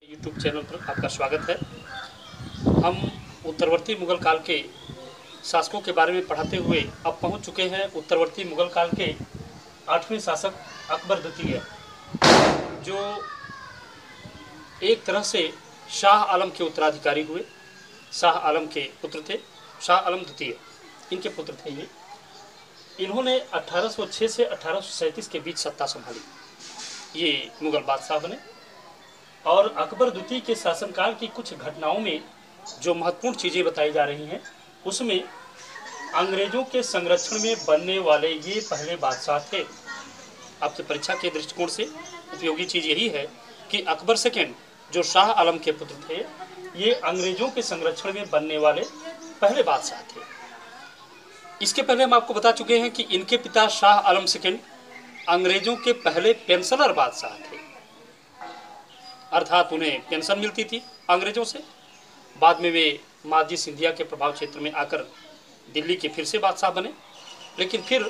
YouTube channel पर आपका स्वागत है। हम उत्तरवर्ती मुगल काल के शासकों के बारे में पढ़ाते हुए अब पहुंच चुके हैं उत्तरवर्ती मुगल काल के 8वें शासक अकबर द्वितीय, जो एक तरह से शाह आलम के उत्तराधिकारी हुए। शाह आलम के पुत्र थे, शाह आलम द्वितीय इनके पुत्र थे ये। इन्होंने 1806 से 1837 के बीच सत्ता संभाली। ये मुगल बादशाह बने और अकबर द्वितीय के शासनकाल की कुछ घटनाओं में जो महत्वपूर्ण चीज़ें बताई जा रही हैं, उसमें अंग्रेजों के संरक्षण में बनने वाले ये पहले बादशाह थे। आपके परीक्षा के दृष्टिकोण से उपयोगी चीज़ यही है कि अकबर सेकेंड जो शाह आलम के पुत्र थे, ये अंग्रेजों के संरक्षण में बनने वाले पहले बादशाह थे। इसके पहले हम आपको बता चुके हैं कि इनके पिता शाह आलम सेकेंड अंग्रेजों के पहले पेंशनर बादशाह थे, अर्थात उन्हें पेंशन मिलती थी अंग्रेजों से। बाद में वे माजी सिंधिया के प्रभाव क्षेत्र में आकर दिल्ली के फिर से बादशाह बने, लेकिन फिर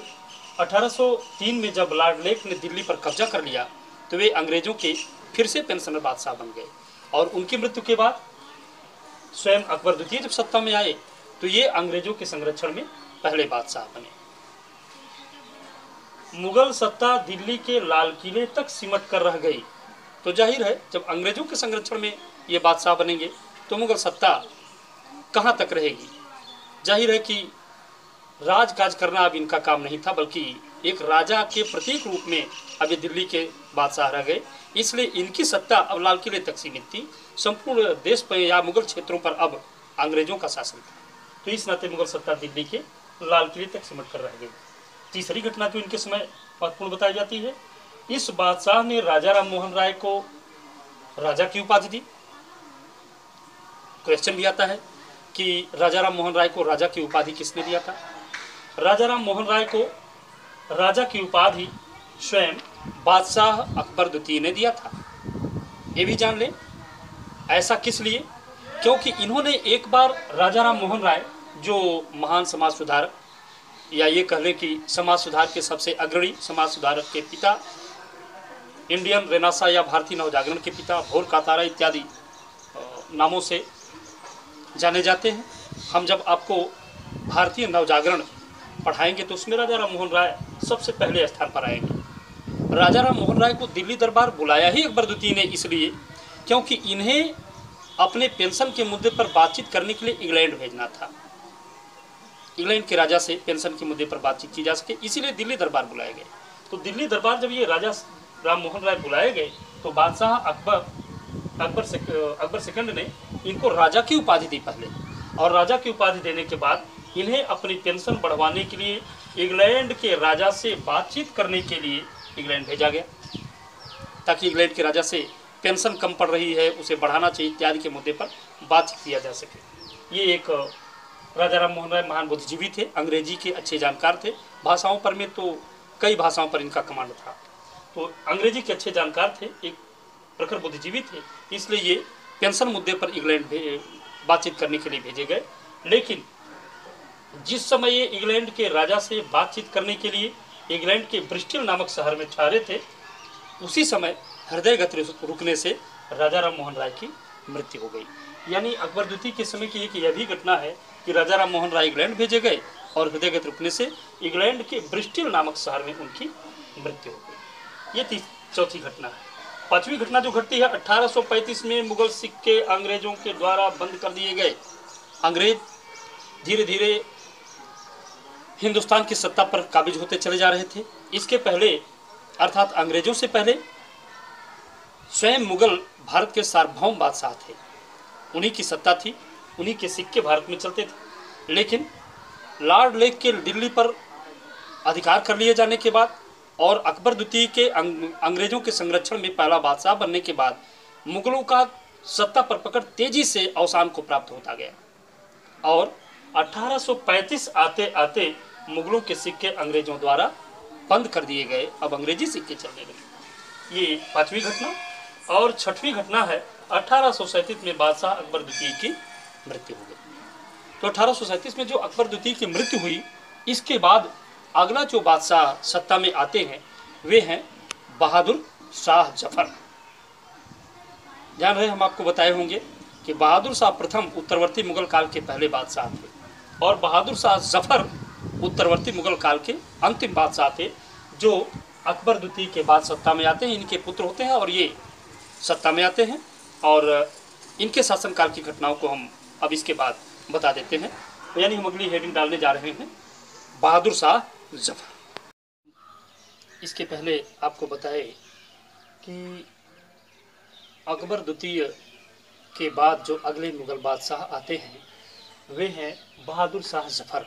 1803 में जब लॉर्ड लेक ने दिल्ली पर कब्जा कर लिया तो वे अंग्रेजों के फिर से पेंशनर बादशाह बन गए। और उनकी मृत्यु के बाद स्वयं अकबर द्वितीय जब सत्ता में आए तो ये अंग्रेजों के संरक्षण में पहले बादशाह बने। मुगल सत्ता दिल्ली के लाल किले तक सिमट कर रह गई, तो जाहिर है जब अंग्रेजों के संरक्षण में ये बादशाह बनेंगे तो मुगल सत्ता कहाँ तक रहेगी। जाहिर है कि राजकाज करना अब इनका काम नहीं था, बल्कि एक राजा के प्रतीक रूप में अब ये दिल्ली के बादशाह रह गए। इसलिए इनकी सत्ता अब लाल किले तक सीमित थी। संपूर्ण देश पर या मुगल क्षेत्रों पर अब अंग्रेजों का शासन था, तो इस नाते मुगल सत्ता दिल्ली के लाल किले तक सिमट कर रह गई। तीसरी घटना जो इनके समय महत्वपूर्ण बताई जाती है, इस बादशाह ने राजा राम मोहन राय को राजा की उपाधि दी। क्वेश्चन भी आता है कि राजा राम मोहन राय को राजा की उपाधि किसने दिया था। राजा राम मोहन राय को राजा की उपाधि स्वयं बादशाह अकबर द्वितीय ने दिया था। ये भी जान लें, ऐसा किस लिए? क्योंकि इन्होंने एक बार राजा राम मोहन राय जो महान समाज सुधारक या ये कह लें कि समाज सुधार के सबसे अग्रणी समाज सुधारक के पिता, इंडियन रेनेसां या भारतीय नवजागरण के पिता, भोर कातारा इत्यादि नामों से जाने जाते हैं। हम जब आपको भारतीय नवजागरण पढ़ाएंगे तो उसमें राजा राम मोहन राय सबसे पहले स्थान पर आएंगे। राजा राम मोहन राय को दिल्ली दरबार बुलाया ही अकबर द्वितीय ने इसलिए क्योंकि इन्हें अपने पेंशन के मुद्दे पर बातचीत करने के लिए इंग्लैंड भेजना था। इंग्लैंड के राजा से पेंशन के मुद्दे पर बातचीत की जा सके, इसीलिए दिल्ली दरबार बुलाए गए। तो दिल्ली दरबार जब ये राजा राम मोहन राय बुलाए गए तो बादशाह अकबर सेकंड ने इनको राजा की उपाधि दी पहले, और राजा की उपाधि देने के बाद इन्हें अपनी पेंशन बढ़वाने के लिए इंग्लैंड के राजा से बातचीत करने के लिए इंग्लैंड भेजा गया, ताकि इंग्लैंड के राजा से पेंशन कम पड़ रही है, उसे बढ़ाना चाहिए इत्यादि के मुद्दे पर बातचीत किया जा सके। ये एक राजा राम मोहन राय महान बुद्धिजीवी थे, अंग्रेजी के अच्छे जानकार थे। भाषाओं पर में तो कई भाषाओं पर इनका कमांड था, तो अंग्रेजी के अच्छे जानकार थे, एक प्रखर बुद्धिजीवी थे, इसलिए ये पेंशन मुद्दे पर इंग्लैंड बातचीत करने के लिए भेजे गए। लेकिन जिस समय ये इंग्लैंड के राजा से बातचीत करने के लिए इंग्लैंड के ब्रिस्टल नामक शहर में ठहरे थे, उसी समय हृदय गति रुकने से राजा राम मोहन राय की मृत्यु हो गई। यानी अकबर द्वितीय के समय की एक यह भी घटना है कि राजा राम मोहन राय इंग्लैंड भेजे गए और हृदय गति रुकने से इंग्लैंड के ब्रिस्टल नामक शहर में उनकी मृत्यु हो गई। ये चौथी घटना है। पांचवी घटना जो घटती है, 1835 में मुगल सिक्के अंग्रेजों के द्वारा बंद कर दिए गए। अंग्रेज धीरे धीरे हिंदुस्तान की सत्ता पर काबिज होते चले जा रहे थे। इसके पहले अर्थात अंग्रेजों से पहले स्वयं मुगल भारत के सार्वभौम बादशाह थे, उन्हीं की सत्ता थी, उन्हीं के सिक्के भारत में चलते थे। लेकिन लॉर्ड लेक के दिल्ली पर अधिकार कर लिए जाने के बाद और अकबर द्वितीय के अंग्रेजों के संरक्षण में पहला बादशाह बनने के बाद मुगलों का सत्ता पर पकड़ तेजी से अवसान को प्राप्त होता गया और 1835 आते आते मुगलों के सिक्के अंग्रेजों द्वारा बंद कर दिए गए। अब अंग्रेजी सिक्के चलने लगे। ये पांचवी घटना। और छठवीं घटना है, 1837 में बादशाह अकबर द्वितीय की मृत्यु हो गई। तो 1837 में जो अकबर द्वितीय की मृत्यु हुई, इसके बाद अगला जो बादशाह सत्ता में आते हैं वे हैं बहादुर शाह जफर। ध्यान रहे, हम आपको बताए होंगे कि बहादुर शाह प्रथम उत्तरवर्ती मुगल काल के पहले बादशाह थे और बहादुर शाह जफर उत्तरवर्ती मुगल काल के अंतिम बादशाह थे, जो अकबर द्वितीय के बाद सत्ता में आते हैं। इनके पुत्र होते हैं और ये सत्ता में आते हैं, और इनके शासनकाल की घटनाओं को हम अब इसके बाद बता देते हैं। यानी हम अगली हेडिंग डालने जा रहे हैं, बहादुर शाह जफर। इसके पहले आपको बताए कि अकबर द्वितीय के बाद जो अगले मुगल बादशाह आते हैं वे हैं बहादुर शाह जफर।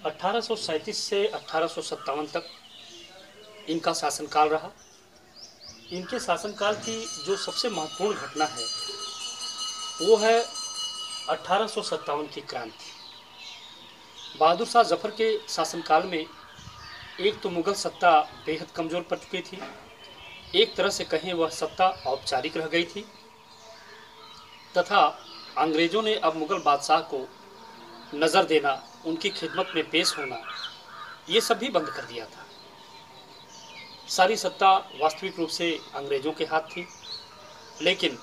1837 से 1857 तक इनका शासनकाल रहा। इनके शासनकाल की जो सबसे महत्वपूर्ण घटना है वो है 1857 की क्रांति। बहादुर शाह जफर के शासनकाल में एक तो मुगल सत्ता बेहद कमज़ोर पड़ चुकी थी, एक तरह से कहें वह सत्ता औपचारिक रह गई थी, तथा अंग्रेज़ों ने अब मुगल बादशाह को नज़र देना, उनकी खिदमत में पेश होना, ये सब भी बंद कर दिया था। सारी सत्ता वास्तविक रूप से अंग्रेज़ों के हाथ थी, लेकिन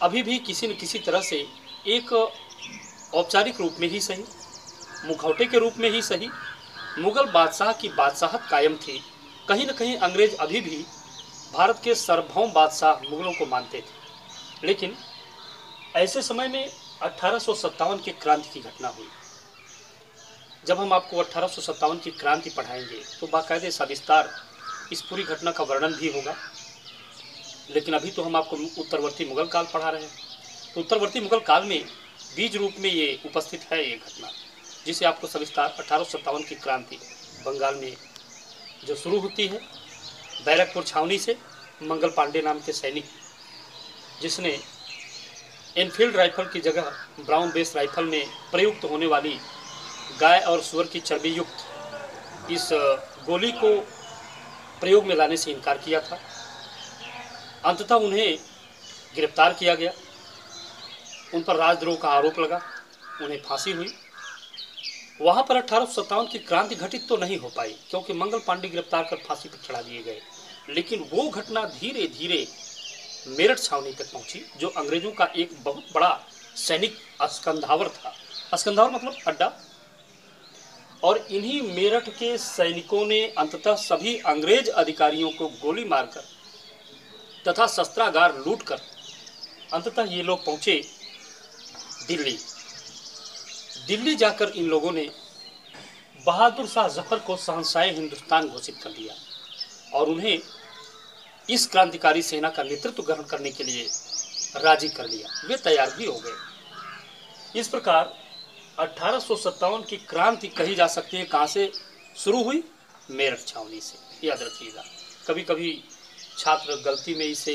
अभी भी किसी न किसी तरह से एक औपचारिक रूप में ही सही, मुखौटे के रूप में ही सही, मुगल बादशाह की बादशाहत कायम थी। कहीं न कहीं अंग्रेज़ अभी भी भारत के सार्वभौम बादशाह मुगलों को मानते थे। लेकिन ऐसे समय में 1857 की क्रांति की घटना हुई। जब हम आपको 1857 की क्रांति पढ़ाएंगे तो बाकायदे सविस्तार इस पूरी घटना का वर्णन भी होगा, लेकिन अभी तो हम आपको उत्तरवर्ती मुगल काल पढ़ा रहे हैं। तो उत्तरवर्ती मुगल काल में बीज रूप में ये उपस्थित है ये घटना, जिसे आपको सविस्तार 1857 की क्रांति बंगाल में जो शुरू होती है बैरकपुर छावनी से। मंगल पांडे नाम के सैनिक, जिसने एनफील्ड राइफल की जगह ब्राउन बेस राइफल में प्रयुक्त होने वाली गाय और सुअर की चर्बी युक्त इस गोली को प्रयोग में लाने से इनकार किया था। अंततः उन्हें गिरफ्तार किया गया, उन पर राजद्रोह का आरोप लगा, उन्हें फांसी हुई। वहाँ पर 1857 की क्रांति घटित तो नहीं हो पाई, क्योंकि मंगल पांडे गिरफ्तार कर फांसी पर चढ़ा दिए गए, लेकिन वो घटना धीरे धीरे मेरठ छावनी तक पहुंची, जो अंग्रेजों का एक बहुत बड़ा सैनिक अस्कंधावर था। अस्कंधावर मतलब अड्डा। और इन्हीं मेरठ के सैनिकों ने अंततः सभी अंग्रेज अधिकारियों को गोली मारकर तथा शस्त्रागार लूटकर अंततः ये लोग पहुंचे दिल्ली। दिल्ली जाकर इन लोगों ने बहादुर शाह जफर को शहंशाह हिंदुस्तान घोषित कर दिया और उन्हें इस क्रांतिकारी सेना का नेतृत्व ग्रहण करने के लिए राजी कर लिया। वे तैयार भी हो गए। इस प्रकार 1857 की क्रांति कही जा सकती है कहाँ से शुरू हुई? मेरठ छावनी से। याद रखिएगा, कभी कभी छात्र गलती में इसे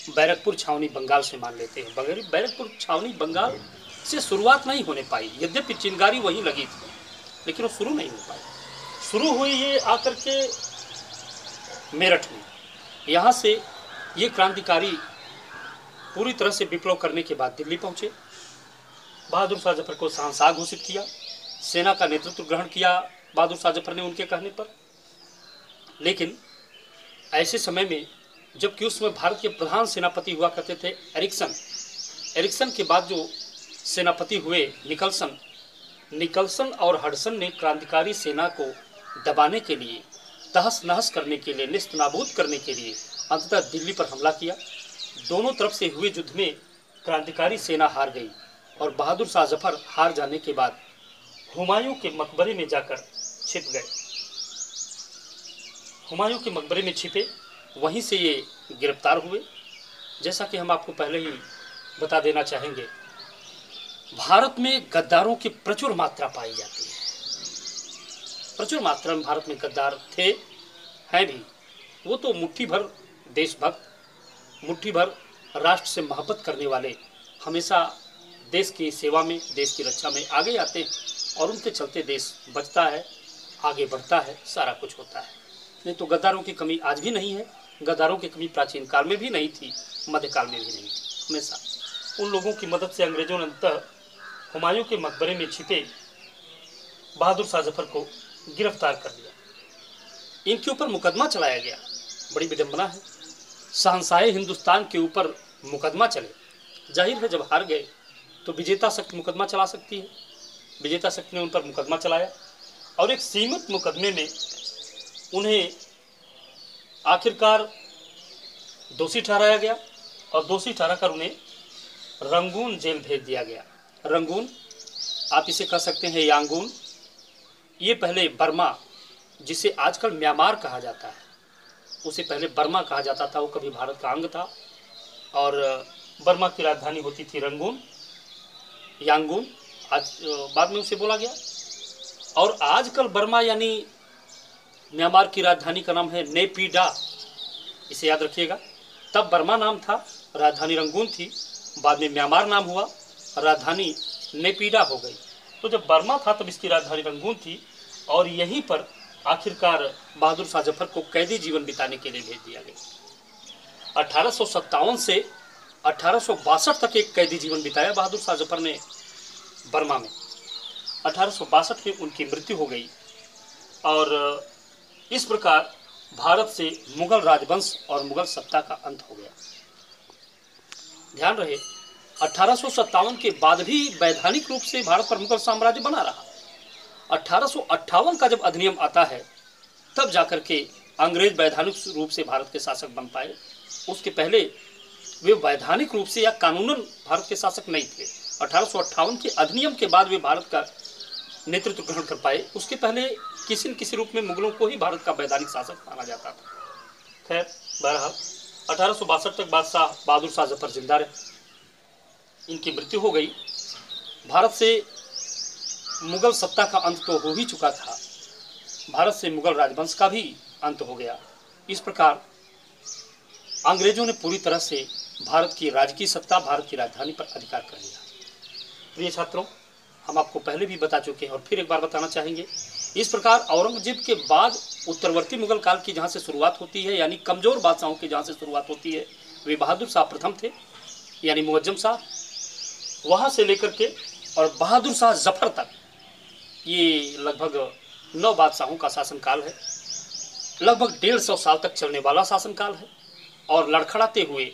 बैरकपुर छावनी बंगाल से मान लेते हैं। बैरकपुर छावनी बंगाल से शुरुआत नहीं होने पाई, यद्यपि चिंगारी वहीं लगी थी, लेकिन वो शुरू नहीं हो पाई। शुरू हुई ये आकर के मेरठ में। यहाँ से ये क्रांतिकारी पूरी तरह से विप्लव करने के बाद दिल्ली पहुँचे। बहादुर शाह जफर को शहंशाह घोषित किया, सेना का नेतृत्व ग्रहण किया बहादुर शाह जफर ने उनके कहने पर। लेकिन ऐसे समय में, जबकि उसमें भारत के प्रधान सेनापति हुआ करते थे एरिक्सन के बाद जो सेनापति हुए निकलसन और हडसन ने क्रांतिकारी सेना को दबाने के लिए, तहस नहस करने के लिए, निस्तनाबूद करने के लिए अंततः दिल्ली पर हमला किया। दोनों तरफ से हुए युद्ध में क्रांतिकारी सेना हार गई और बहादुर शाह जफर हार जाने के बाद हुमायूं के मकबरे में जाकर छिप गए। हुमायूं के मकबरे में छिपे, वहीं से ये गिरफ्तार हुए। जैसा कि हम आपको पहले ही बता देना चाहेंगे, भारत में गद्दारों की प्रचुर मात्रा पाई जाती है। प्रचुर मात्रा में भारत में गद्दार थे, हैं भी। वो तो मुट्ठी भर देशभक्त, मुट्ठी भर राष्ट्र से मोहब्बत करने वाले हमेशा देश की सेवा में, देश की रक्षा में आगे आते हैं और उनके चलते देश बचता है, आगे बढ़ता है, सारा कुछ होता है। नहीं तो गद्दारों की कमी आज भी नहीं है। गद्दारों की कमी प्राचीन काल में भी नहीं थी, मध्यकाल में भी नहीं थी। हमेशा उन लोगों की मदद से अंग्रेजों ने अंततः हुमायूं के मकबरे में छिपे बहादुर शाह जफर को गिरफ्तार कर लिया। इनके ऊपर मुकदमा चलाया गया। बड़ी विडंबना है। शहंशाहे हिंदुस्तान के ऊपर मुकदमा चले। जाहिर है जब हार गए तो विजेता शक्ति मुकदमा चला सकती है। विजेता शक्ति ने उन पर मुकदमा चलाया और एक सीमित मुकदमे में उन्हें आखिरकार दोषी ठहराया गया और दोषी ठहराकर उन्हें रंगून जेल भेज दिया गया। रंगून, आप इसे कह सकते हैं यांगून। ये पहले बर्मा, जिसे आजकल म्यांमार कहा जाता है, उसे पहले बर्मा कहा जाता था। वो कभी भारत का अंग था और बर्मा की राजधानी होती थी रंगून, यांगून। आज बाद में उसे बोला गया। और आजकल बर्मा यानी म्यांमार की राजधानी का नाम है नेपिडा, इसे याद रखिएगा। तब बर्मा नाम था, राजधानी रंगून थी, बाद में म्यांमार नाम हुआ, राजधानी नेपिडा हो गई। तो जब बर्मा था तब इसकी राजधानी रंगून थी और यहीं पर आखिरकार बहादुर शाह जफर को कैदी जीवन बिताने के लिए भेज दिया गया। 1857 से 1862 तक एक कैदी जीवन बिताया बहादुर शाह जफर ने बर्मा में। 1862 में उनकी मृत्यु हो गई और इस प्रकार भारत से मुगल राजवंश और मुगल सत्ता का अंत हो गया। ध्यान रहे 1857 के बाद भी वैधानिक रूप से भारत पर मुगल साम्राज्य बना रहा। 1858 का जब अधिनियम आता है तब जाकर के अंग्रेज वैधानिक रूप से भारत के शासक बन पाए। उसके पहले वे वैधानिक रूप से या कानूनन भारत के शासक नहीं थे। 1858 के अधिनियम के बाद वे भारत का नेतृत्व ग्रहण कर पाए। उसके पहले किसी न किसी रूप में मुगलों को ही भारत का वैधानिक शासक माना जाता था। खैर, बहरहाल 1862 तक बादशाह बहादुर शाह जफर जिंदा रहे। इनकी मृत्यु हो गई। भारत से मुगल सत्ता का अंत तो हो ही चुका था, भारत से मुगल राजवंश का भी अंत हो गया। इस प्रकार अंग्रेजों ने पूरी तरह से भारत की राजकीय सत्ता, भारत की राजधानी पर अधिकार कर लिया। प्रिय छात्रों, हम आपको पहले भी बता चुके हैं और फिर एक बार बताना चाहेंगे। इस प्रकार औरंगजेब के बाद उत्तरवर्ती मुगल काल की जहाँ से शुरुआत होती है, यानी कमज़ोर बादशाहों की जहाँ से शुरुआत होती है, वे बहादुर शाह प्रथम थे, यानी मुअज्जम शाह। वहाँ से लेकर के और बहादुर शाह जफर तक ये लगभग 9 बादशाहों का शासनकाल है। लगभग 150 साल तक चलने वाला शासनकाल है और लड़खड़ाते हुए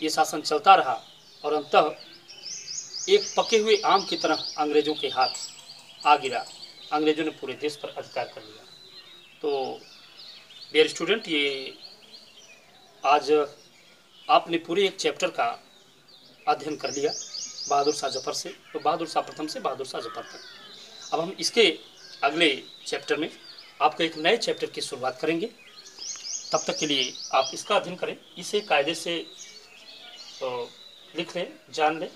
ये शासन चलता रहा और अंततः एक पके हुए आम की तरह अंग्रेजों के हाथ आ गिरा। अंग्रेजों ने पूरे देश पर अधिकार कर लिया। तो डियर स्टूडेंट, ये आज आपने पूरे एक चैप्टर का अध्ययन कर लिया बहादुर शाह जफर से, तो बहादुर शाह प्रथम से बहादुर शाह जफर तक। अब हम इसके अगले चैप्टर में आपको एक नए चैप्टर की शुरुआत करेंगे। तब तक के लिए आप इसका अध्ययन करें, इसे कायदे से लिख लें, जान लें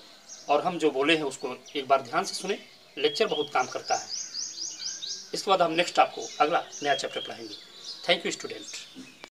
और हम जो बोले हैं उसको एक बार ध्यान से सुने। लेक्चर बहुत काम करता है। इसके बाद हम नेक्स्ट आपको अगला नया चैप्टर पढ़ाएंगे। Thank you student.